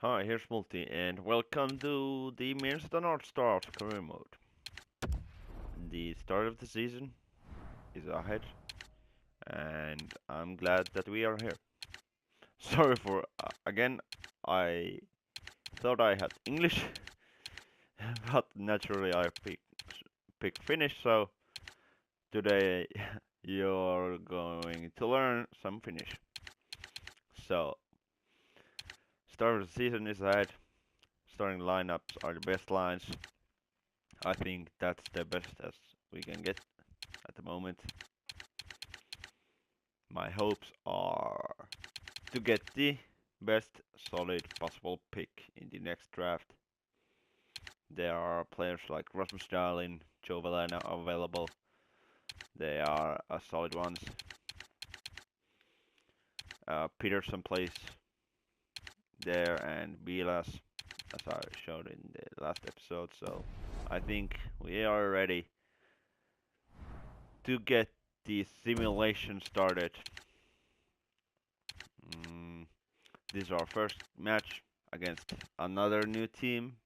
Hi, here's Multi, and welcome to the Minnesota North Stars career mode. The start of the season is ahead, and I'm glad that we are here. Sorry for again. I thought I had English, but naturally I picked Finnish. So today you're going to learn some Finnish. So start of the season is ahead. Starting lineups are the best lines. I think that's the best as we can get at the moment. My hopes are to get the best solid possible pick in the next draft. There are players like Rasmus Dahlin, Joe Velena available. They are solid ones. Peterson plays there and Bilas, as I showed in the last episode. So I think we are ready to get the simulation started. This is our first match against another new team.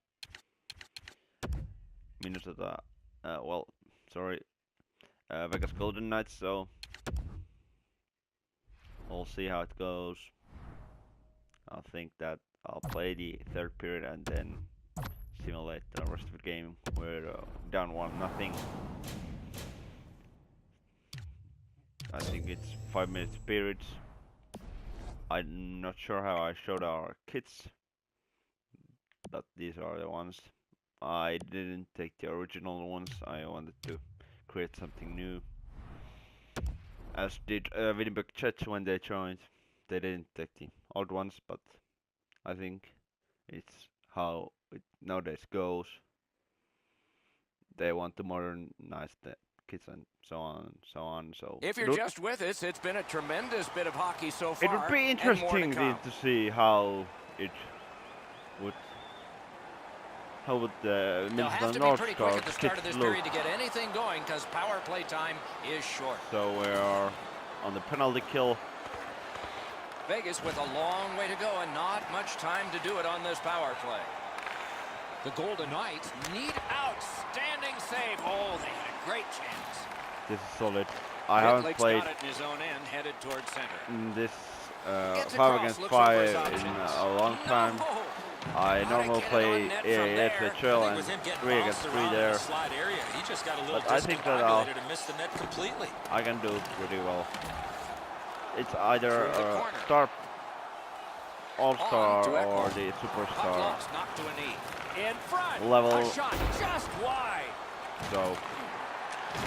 Minnesota, Vegas Golden Knights, so we'll see how it goes. I think that I'll play the third period and then simulate the rest of the game. We're down 1-0. I think it's 5 minutes periods. I'm not sure how I showed our kits, but these are the ones. I didn't take the original ones. I wanted to create something new. As did Winnipeg Jets when they joined. They didn't take the old ones, but I think it's how it nowadays goes. They want to modernize the kits and so on and so on. So if you're just with us, it's been a tremendous bit of hockey so far. It would be interesting to see how it would. How would the Minnesota North Stars at the start of this look? period to get anything going because power play time is short. So we are on the penalty kill. Vegas with a long way to go and not much time to do it on this power play. The Golden Knights need outstanding save. Oh, they had a great chance. This is solid. I haven't played got it in his own end, headed towards center. This 5 against 5 in a long time. I normally play NHL and 3 against 3 there. But I think that I can do pretty well. It's either a star all-star or the superstar level. So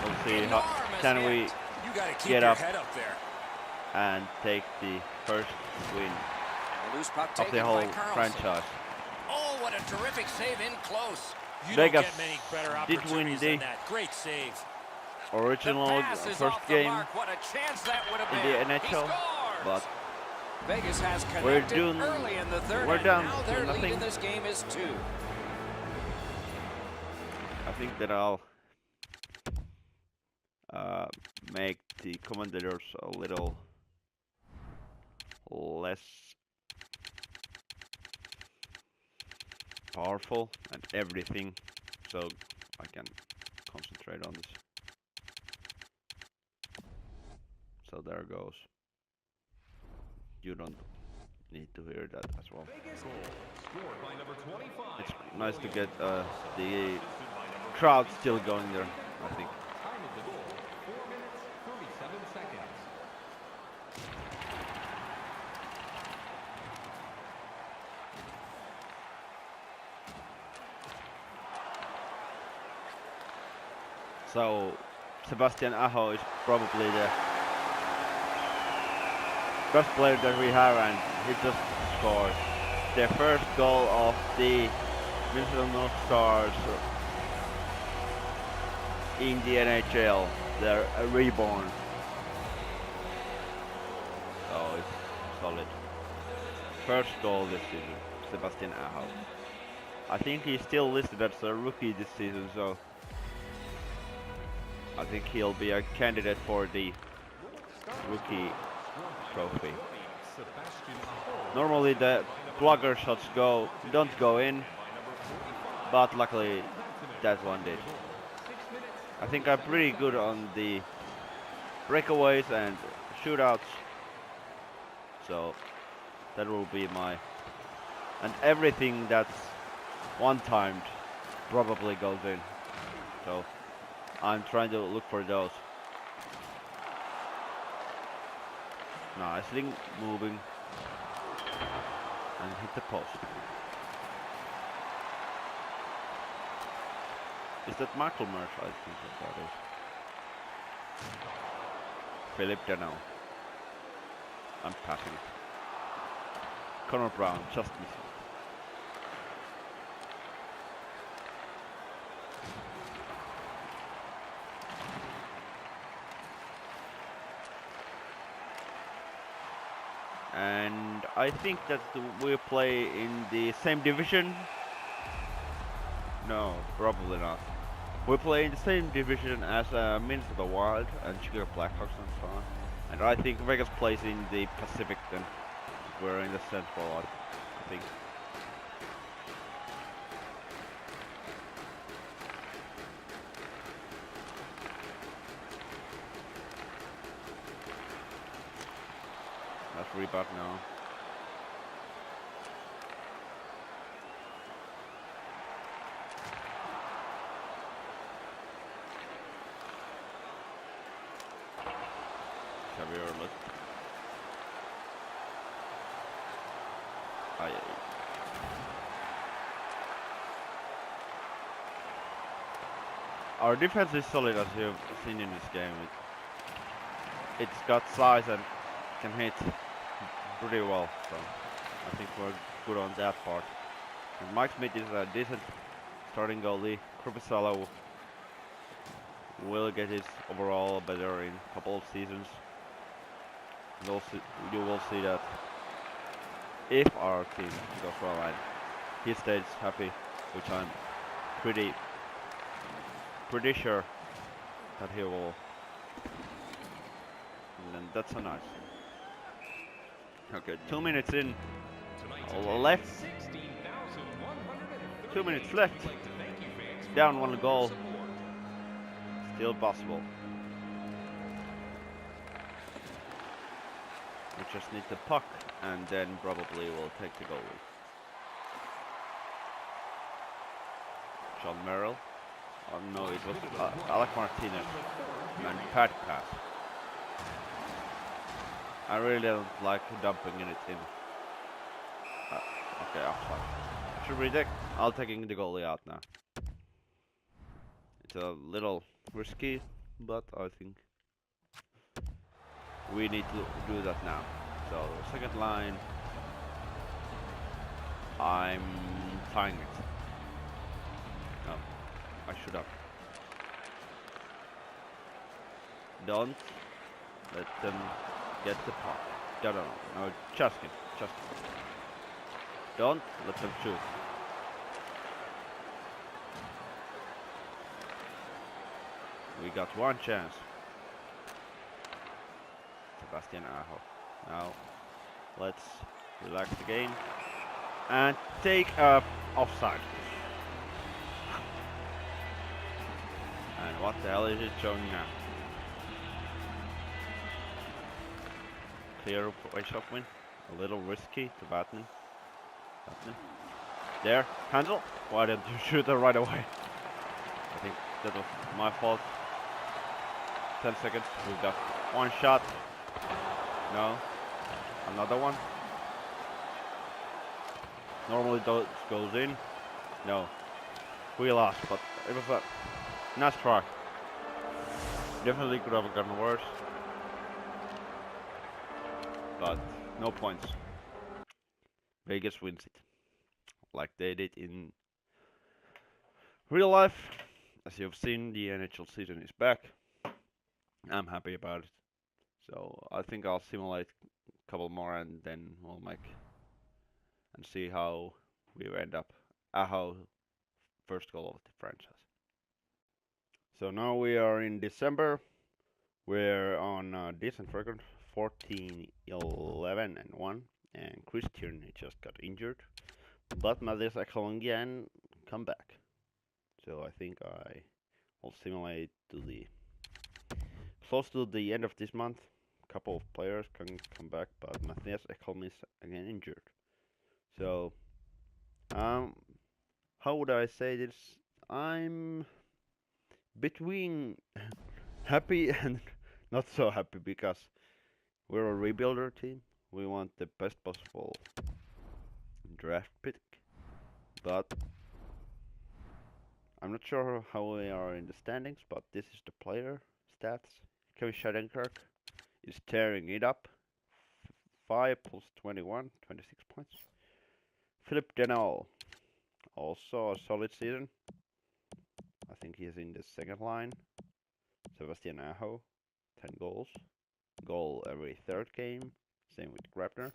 we'll see how can we get up and take the first win of the whole franchise. Oh, what a terrific save in close. Vegas did win the great save. Original first game What a chance that would have in been. the NHL, but Vegas has we're early in the third. We're down now to their nothing. lead in this game is 2. I think that I'll make the commentators a little less powerful and everything, so I can concentrate on this. So there goes. You don't need to hear that as well. It's nice to get the crowd still going there, I think. So Sebastian Aho is probably the best player that we have, and he just scored their first goal of the Minnesota North Stars in the NHL. They're reborn. Oh, it's solid. First goal this season, Sebastian Aho. I think he's still listed as a rookie this season, so I think he'll be a candidate for the rookie trophy. Normally the Plugger shots don't go in, but luckily that one did. I think I'm pretty good on the breakaways and shootouts, so that will be my... And everything that's one-timed probably goes in, so I'm trying to look for those. Nicely moving and hit the post. Is that Michael Merch? I think that is. Philip Dano. I'm passing it. Connor Brown just missing. And I think that we play in the same division. No, probably not. We play in the same division as Minnesota Wild and Chicago Blackhawks and so on. And I think Vegas plays in the Pacific then. We're in the Central, I think. That's rebound now. Xavier look. Aye, aye. Our defense is solid, as you've seen in this game. It's got size and can hit pretty well, so I think we're good on that part. And Mike Smith is a decent starting goalie. Krupisalo will get his overall better in a couple of seasons. And also, you will see that if our team goes well and he stays happy, which I'm pretty sure that he will. And then that's a nice. Okay, 2 minutes in. Left. 2 minutes left. Down one goal. Still possible. We just need the puck and then probably we'll take the goal. John Merrill. Oh no, it was Alec Martinez. And pad pass. I really don't like dumping it in. Okay, offside. Should we take? I'll taking the goalie out now. It's a little risky, but I think we need to do that now. So second line, I'm tying it. No, I should have. Don't let them get the puck. No, Chaskin. Don't let them shoot. We got one chance. Sebastian Aho. Now, let's relax the game and take offside. And what the hell is it showing now? Clear face-off win. A little risky to Batman. There, handle. Why didn't you shoot it right away? I think that was my fault. 10 seconds. We've got one shot. No. Another one. Normally those goes in. No. We lost, but it was a nice try. Definitely could have gotten worse. But no points. Vegas wins it. Like they did in real life. As you've seen, the NHL season is back. I'm happy about it. So I think I'll simulate a couple more and then we'll make and see how we end up. How first goal of the franchise. So now we are in December. We're on a decent record, 14, 11, and 1. and Chris Tierney just got injured. But Matthias Ekholm can come back. So I think I will simulate to the close to the end of this month. A couple of players can come back, but Matthias Ekholm is again injured. So um, how would I say this? I'm between happy and not so happy because we're a rebuilder team. We want the best possible draft pick, but I'm not sure how we are in the standings. But this is the player stats. Kevin Shattenkirk is tearing it up. 5 plus 21, 26 points. Philip Denal, also a solid season. I think he's in the second line. Sebastian Aho, 10 goals. Goal every third game. Same with Grabner.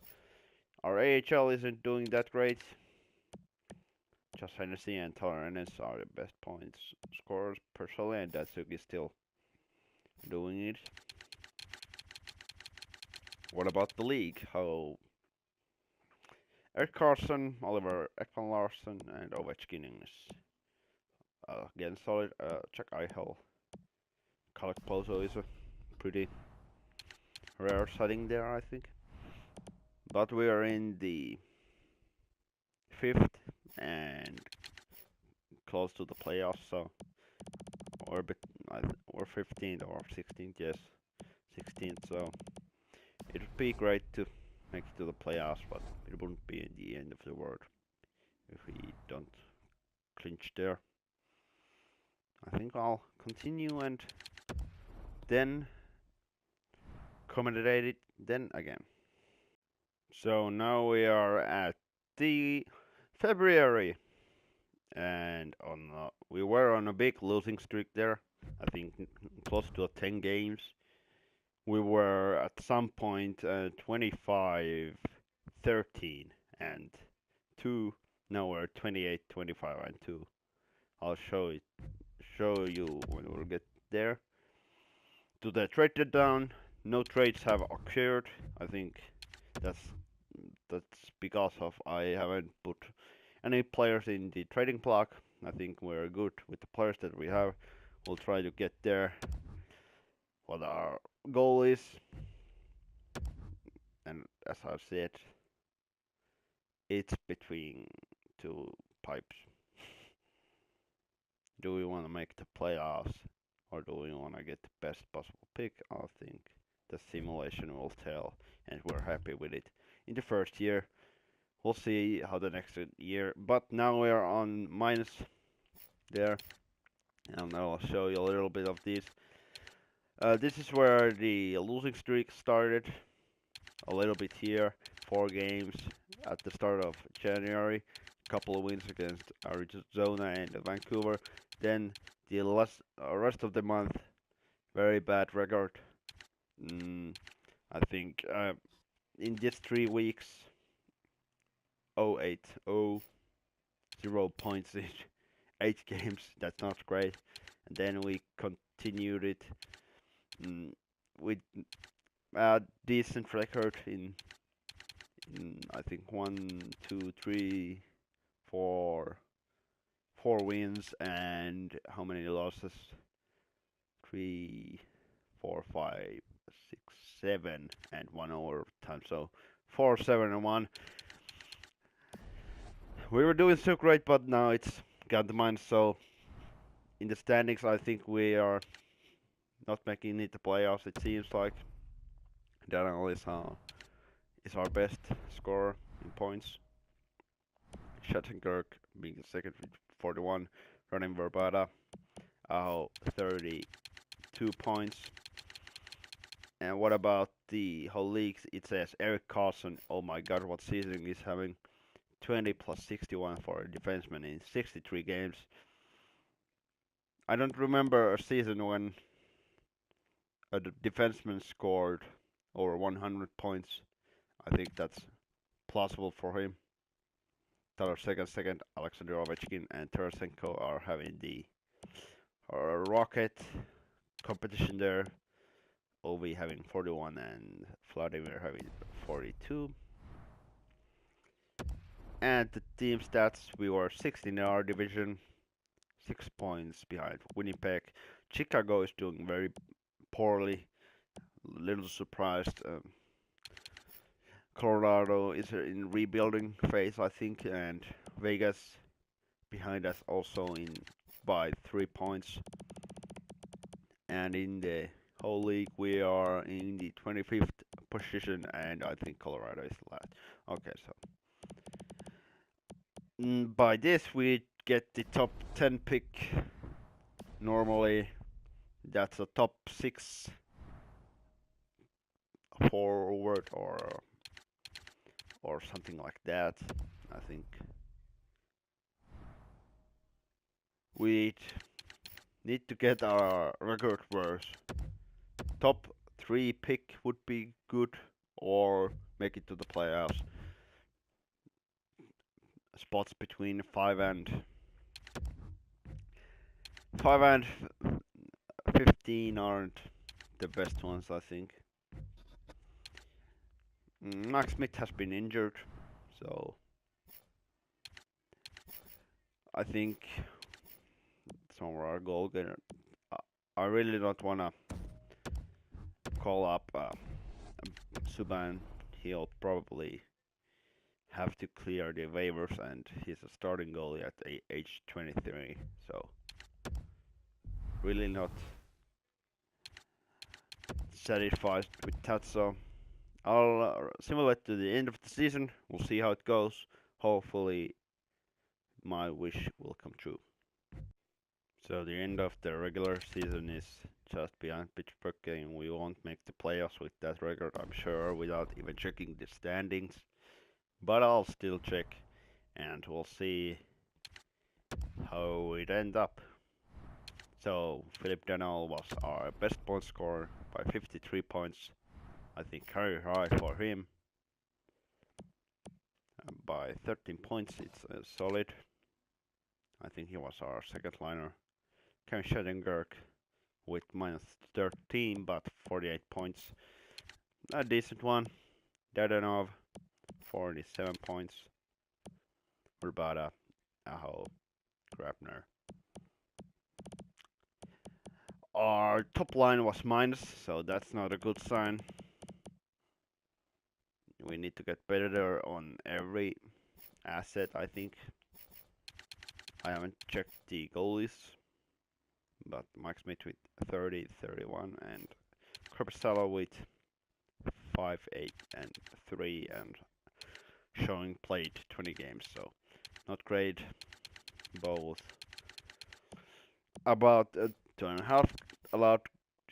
Our AHL isn't doing that great. Josh Hennessy and Tyler Ennis are the best points scorers personally, and Datsuk is still doing it. What about the league? How Eric Carson, Oliver Ekman Larsson, and Ovechkin is again solid. Jack Eichel, Kalek Pozo is a pretty rare sighting there, I think. But we are in the fifth and close to the playoffs, so or bit, or 15th or 16th, yes, 16th. So it would be great to make it to the playoffs, but it wouldn't be in the end of the world if we don't clinch there. I think I'll continue and then commentate it then again. So now we are at the February, and we were on a big losing streak there. I think close to 10 games. We were at some point 25, 13, and 2. Now we're 28, 25, and 2. I'll show you when we'll get there. To the trade deadline, no trades have occurred. I think that's because of I haven't put any players in the trading block. I think we're good with the players that we have. We'll try to get there. What our goal is, and as I've said, it's between two pipes. Do we want to make the playoffs, or do we want to get the best possible pick? I think the simulation will tell, and we're happy with it. In the first year, we'll see how the next year. But now we are on minus there, and I'll show you a little bit of these. This is where the losing streak started. A little bit here, 4 games at the start of January, couple of wins against Arizona and Vancouver. Then the rest of the month, very bad record. I think in just 3 weeks, 0-8, 0 points in 8 games. That's not great. And then we continued it with a decent record in I think 1, 2, 3, 4 wins and how many losses? 3, 4, 5, 6, 7, and 1 overtime. So 4, 7, and 1. We were doing so great, but now it's got the minus. So in the standings, I think we are not making it to playoffs. It seems like Daniel is our best scorer in points. Shattenkirk being the second with 41, running Verbata, 32 points. And what about the whole league? It says Eric Carlson. Oh my God, what season he's having! 20 plus 61 for a defenseman in 63 games. I don't remember a season when a defenseman scored over 100 points. I think that's plausible for him. Tyler second, Alexander Ovechkin and Tarasenko are having the rocket competition there. Ovi having 41 and Vladimir having 42. And the team stats, we were 16th in our division, 6 points behind Winnipeg. Chicago is doing very poorly, little surprised. Colorado is in rebuilding phase, I think, and Vegas behind us also in by 3 points. And in the whole league, we are in the 25th position, and I think Colorado is last. Okay, so by this we get the top 10 pick. Normally, that's a top 6 forward or something like that. I think we need to get our record worse. Top 3 pick would be good, or make it to the playoffs. Spots between 5 and 15 aren't the best ones, I think. Max Smith has been injured, so I think some of our goal getter. I really don't wanna call up Subban. He'll probably have to clear the waivers, and he's a starting goalie at age 23. So really not satisfied with that. So I'll simulate to the end of the season. We'll see how it goes. Hopefully, my wish will come true. So the end of the regular season is just beyond Pittsburgh game. We won't make the playoffs with that record, I'm sure, without even checking the standings. But I'll still check, and we'll see how it ends up. So Philip Danault was our best point scorer by 53 points. I think very high for him. By 13 points, it's solid. I think he was our second liner. Ken Shattenkirk with minus 13 but 48 points. A decent one. Dadanov, 47 points. Urbata, Aho, Grabner. Our top line was minus, so that's not a good sign. We need to get better on every asset, I think. I haven't checked the goalies, but Mike Smith with 30, 31, and Korpisalo with 5, 8, and 3, and showing played 20 games, so not great. Both about 2.5 allowed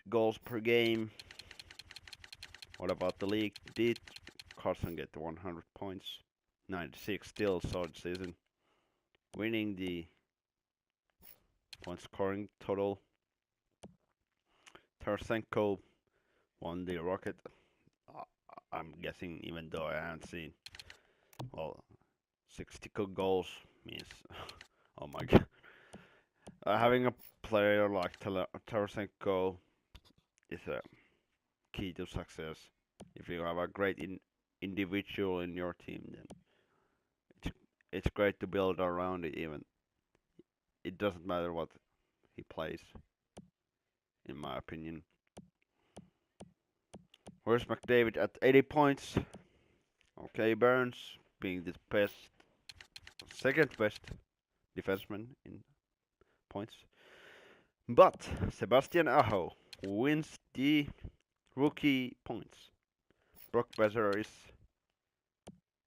goals per game. What about the league? Did Carson get 100 points? 96, still solid season. Winning the point scoring total. Tarasenko won the Rocket. I'm guessing, even though I haven't seen, well, 60 goals means, oh my god. Having a player like Tarasenko is a key to success. If you have a great individual in your team, then it's great to build around it. Even it doesn't matter what he plays, in my opinion. Where's McDavid at 80 points? Okay, Burns being the second best defenseman in points. But Sebastian Aho wins the rookie points. Brock Besser is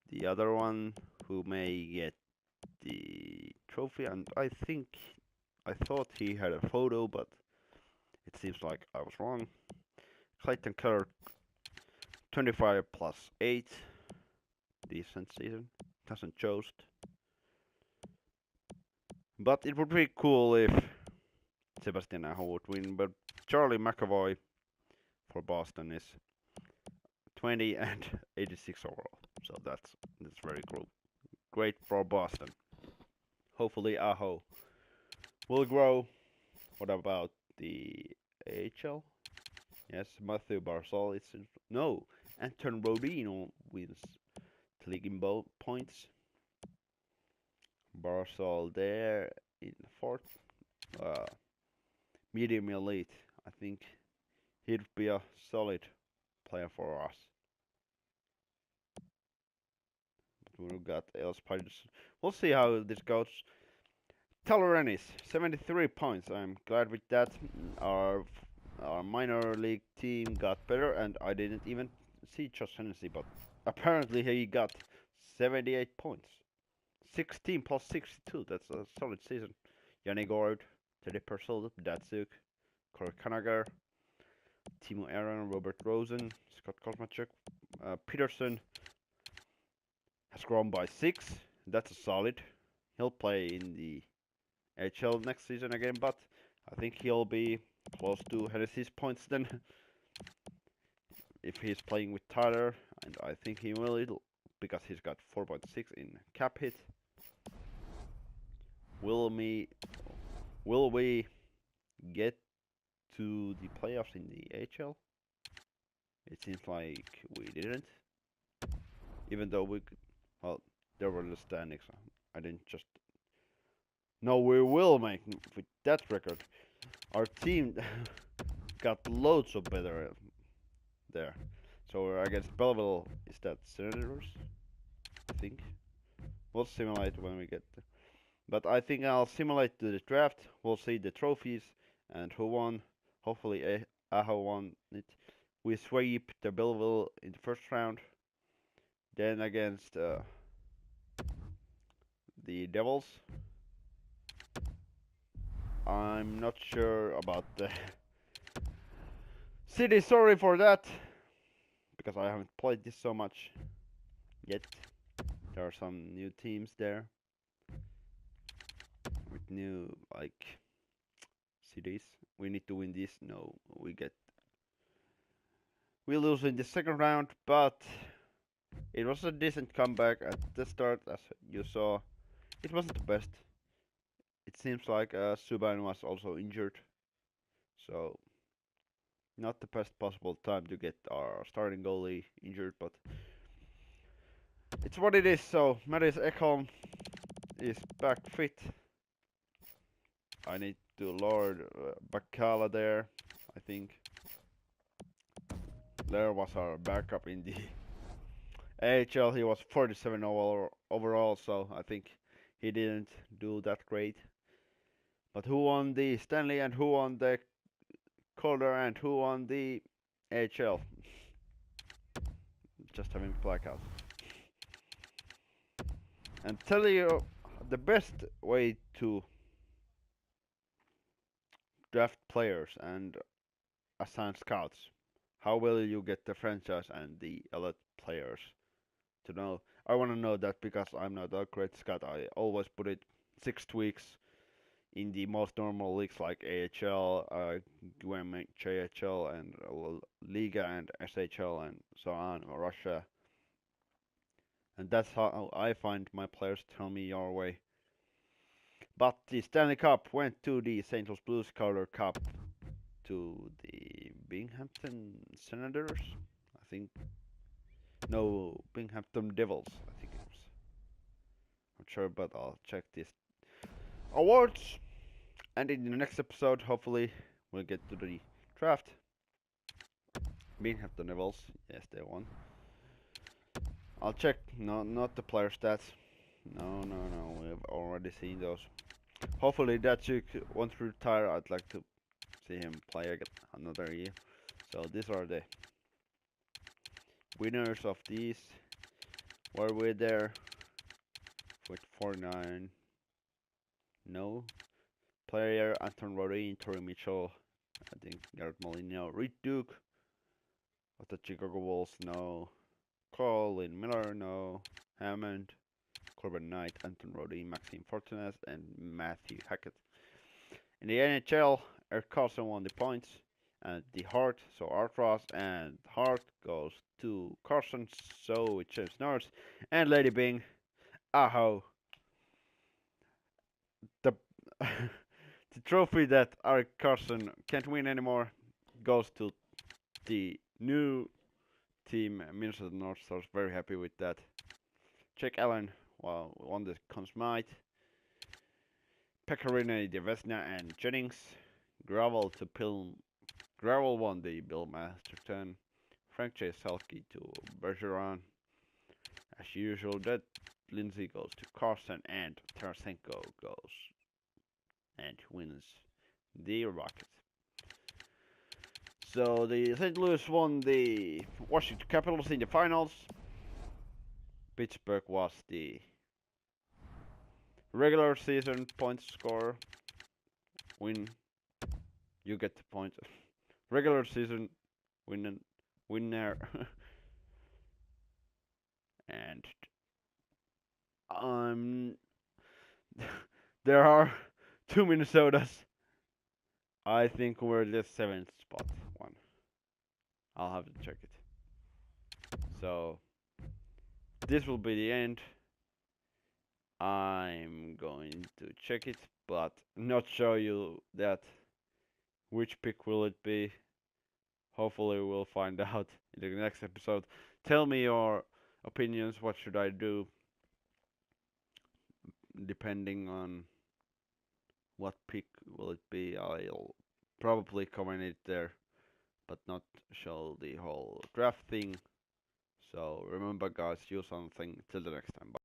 the other one who may get the trophy, and I thought he had a photo, but it seems like I was wrong. Clayton Keller, 25 plus 8, decent season, doesn't joust. But it would be cool if Sebastian Aho would win, but Charlie McAvoy for Boston is 20 and 86 overall, so that's very cool. Great for Boston. Hopefully Aho will grow. What about the AHL? Yes, Matthew Barzal is no. Anton Rodino wins the league in both points. Barzal there in fourth. Uh, Medium elite. I think he'd be a solid player for us. But we've got Els Patterson. We'll see how this goes. Talorenis, 73 points. I'm glad with that. Our our minor league team got better, and I didn't even see Josh Hennessy, but apparently he got 78 points. 16 plus 62. That's a solid season. Yanni Gord, Teddy Purcell, Datsuk, Corey Kanagar, Timo Aaron, Robert Rosen, Scott Kosmachuk, Peterson has grown by 6. That's a solid. He'll play in the NHL next season again, but I think he'll be close to Hennessy's points then if he's playing with Tyler, and I think he will because he's got 4.6 in cap hit. Will we get to the playoffs in the AHL? It seems like we didn't. Even though well, there were the standings. I didn't just. No, we will make with that record. Our team got loads of better there. So we're against Belleville. Is that Senators? I think. We'll simulate when we get there. But I think I'll simulate the draft. We'll see the trophies and who won. Hopefully Aho won it. We sweep the Belleville in the first round. Then against the Devils. I'm not sure about the city. Sorry for that. Because I haven't played this so much yet. There are some new teams there. With new, like, cities. We need to win this. No, we lose in the second round, but it was a decent comeback at the start, as you saw. It wasn't the best. It seems like Subban was also injured, so not the best possible time to get our starting goalie injured, but it's what it is. So Mattias Ekholm is back fit. I need to lower Bakala there. I think Lair was our backup in the AHL. He was 47 overall, so I think he didn't do that great. But who won the Stanley and who won the Calder and who won the AHL? Just having blackout. And tell you the best way to draft players and assign scouts. How will you get the franchise and the elite players to know? I want to know that because I'm not a great scout. I always put it 6 tweaks in the most normal leagues like AHL, JHL, and Liga and SHL and so on, or Russia. And that's how I find my players. Tell me your way. But the Stanley Cup went to the St. Louis Blues, Calder Cup to the Binghamton Senators. I think. No, Binghamton Devils. I think it was. Not sure, but I'll check this awards. And in the next episode, hopefully, we'll get to the draft. Binghamton Devils. Yes, they won. I'll check. No, not the player stats. No. We've already seen those. Hopefully, Datsuk won't retire. I'd like to see him play again another year. So these are the winners of these. Were we there with 49? No. Player Anton Rodin, Tori Mitchell, I think Garrett Molino, Reed Duke of the Chicago Wolves, no. Colin Miller, no. Hammond, Corbin Knight, Anton Rodin, Maxime Fortunes, and Matthew Hackett. In the NHL, Eric Carlson won the points and the Hart, so Artros and Hart goes to Carson, so with James Norris and Lady Bing. Aho. The the trophy that Eric Carson can't win anymore goes to the new team, Minnesota North Stars. Very happy with that. Jake Allen won the Conn Smythe. Pecorino, Devesna, and Jennings. Gravel won the Bill Masterton. Frank J. Selke to Bergeron. As usual, that Lindsay goes to Carson, and Tarasenko goes and wins the Rockets. So the St. Louis won the Washington Capitals in the finals. Pittsburgh was the regular season points scorer. You get the points. Regular season winner. And there are two Minnesotas. I think we're the 7th spot one. I'll have to check it. So this will be the end. I'm going to check it, but not show you that which pick will it be. Hopefully we'll find out in the next episode. Tell me your opinions. What should I do? Depending on what pick will it be, I'll probably comment it there, but not show the whole draft thing. So remember guys, use something. Till the next time. Bye.